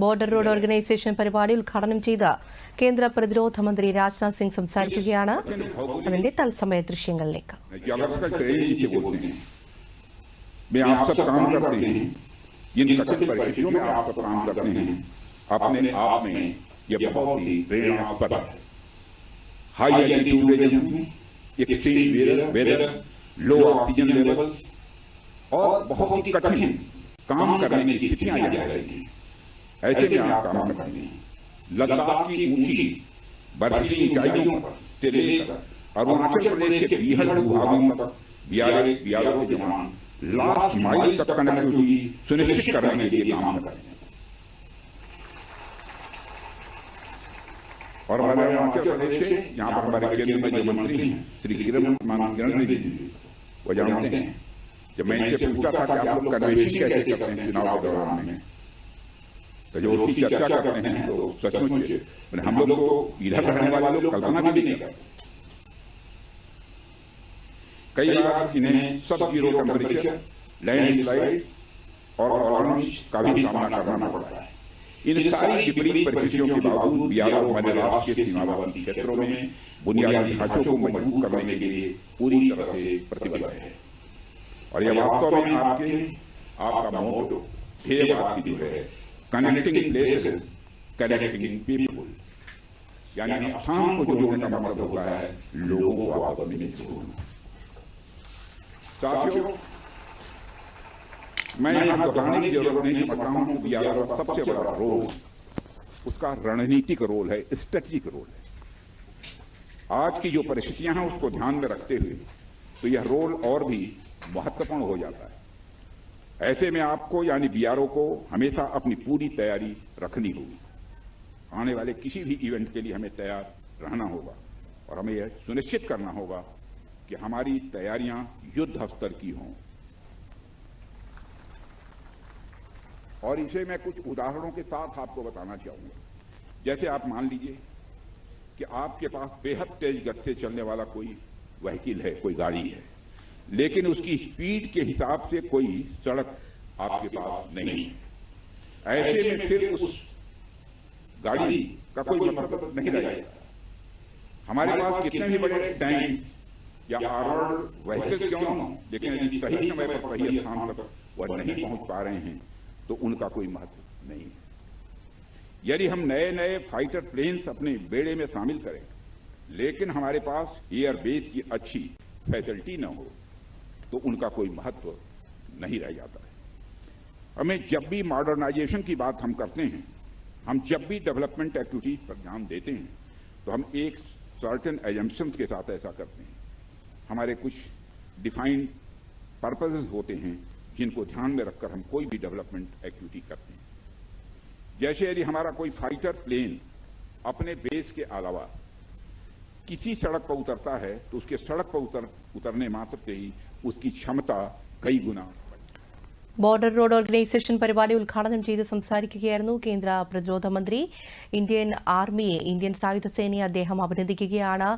Border road organisation പരിപാടി ഉദ്ഘാടനം ചെയ്ത കേന്ദ്ര പ്രതിരോധ മന്ത്രി രാജ്നാഥ് സിംഗ് സംസാരിക്കുകയാണ്. അതിന്റെ തത്സമയ ദൃശ്യങ്ങളിലേക്ക്. लो ऑक्सीजन लेवल और बहुत ही कठिन काम करने की स्थितियां आ जाएगी। ऐसे में आप काम करते हैं लद्दाख की ऊंची बर्फीली ऊंचाइयों से लेकर अरुणाचल प्रदेश के बीहड़ भूभागों तक बीआरओ के जवान लास्ट माइल तक कनेक्टिविटी सुनिश्चित करने के लिए काम करते हैं। और हमारे अरुणाचल प्रदेश के यहाँ पर हमारे केंद्र में जो मंत्री हैं श्री किरण रिजिजू जी, वो जानते हैं जब मैं इनसे पूछा था कि आप लोग कन्वेंशन कैसे करते हैं चुनाव के दौरान में, तो जो उसकी चर्चा करते हैं तो सचमुच हम लोग तो इधर रहने वाले लोग कल्पना भी नहीं करते। कई बार इन्हें सब जीरो टेम्परेचर, लैंडस्लाइड और अवलांच का भी सामना करना पड़ता है। इन सारी विपरीत परिस्थितियों के बावजूद बीआरओ हमारे राष्ट्र के सीमावर्ती क्षेत्रों में बुनियादी ढांचों को मजबूत करने के लिए पूरी तरह से प्रतिबद्ध है। और यह वास्तव में आपका मोटो ध्येय वाक्य जो है कनेक्टिंग प्लेसेस कनेक्टिंग पीपल, यानी स्थान को जोड़ने का मतलब होता है लोगों को आपस में जोड़ना। साथियों, मैं यहाँ दोहराने की जरूरत नहीं समझता हूँ कि बीआरओ का सबसे बड़ा रोल उसका रणनीतिक रोल है, स्ट्रेटेजिक रोल है। आज की जो परिस्थितियां हैं उसको ध्यान में रखते हुए तो यह रोल और भी महत्वपूर्ण हो जाता है। ऐसे में आपको यानी बीआरओ को हमेशा अपनी पूरी तैयारी रखनी होगी। आने वाले किसी भी इवेंट के लिए हमें तैयार रहना होगा और हमें यह सुनिश्चित करना होगा कि हमारी तैयारियां युद्ध स्तर की हों। और इसे मैं कुछ उदाहरणों के साथ आपको बताना चाहूंगा। जैसे आप मान लीजिए कि आपके पास बेहद तेज गति से चलने वाला कोई व्हीकल है, कोई गाड़ी है, लेकिन उसकी स्पीड के हिसाब से कोई सड़क आपके पास नहीं है। ऐसे में फिर उस गाड़ी का कोई मतलब नहीं रह जाएगा। हमारे पास कितने भी बड़े टैंक या आर्मर्ड व्हीकल क्यों न हो, लेकिन यदि सही समय पर सही स्थान तक वह नहीं पहुंच पा रहे हैं तो उनका कोई महत्व नहीं है। यदि हम नए नए फाइटर प्लेन्स अपने बेड़े में शामिल करें लेकिन हमारे पास एयरबेस की अच्छी फैसिलिटी न हो तो उनका कोई महत्व नहीं रह जाता है। हमें जब भी मॉडर्नाइजेशन की बात हम करते हैं, हम जब भी डेवलपमेंट एक्टिविटीज पर ध्यान देते हैं तो हम एक सर्टेन एजम्पशंस के साथ ऐसा करते हैं। हमारे कुछ डिफाइंड पर्पसेस होते हैं जिनको ध्यान में रखकर हम कोई भी डेवलपमेंट एक्टिविटी करते हैं। जैसे यदि हमारा कोई फाइटर प्लेन अपने बेस के अलावा किसी सड़क पर उतरता है तो उसके सड़क पर उतरने मात्र से ही उसकी क्षमता कई गुना। ബോർഡർ റോഡ് ഓർഗനൈസേഷൻ പരിപാടി ഉദ്ഘാടനം ചെയ്ത് സംസാരിക്കുകയായിരുന്നു കേന്ദ്ര പ്രതിരോധ മന്ത്രി. ഇന്ത്യൻ ആർമിയെ, ഇന്ത്യൻ സായുധ സേനയെ അദ്ദേഹം അഭിനന്ദിക്കുകയാണ്.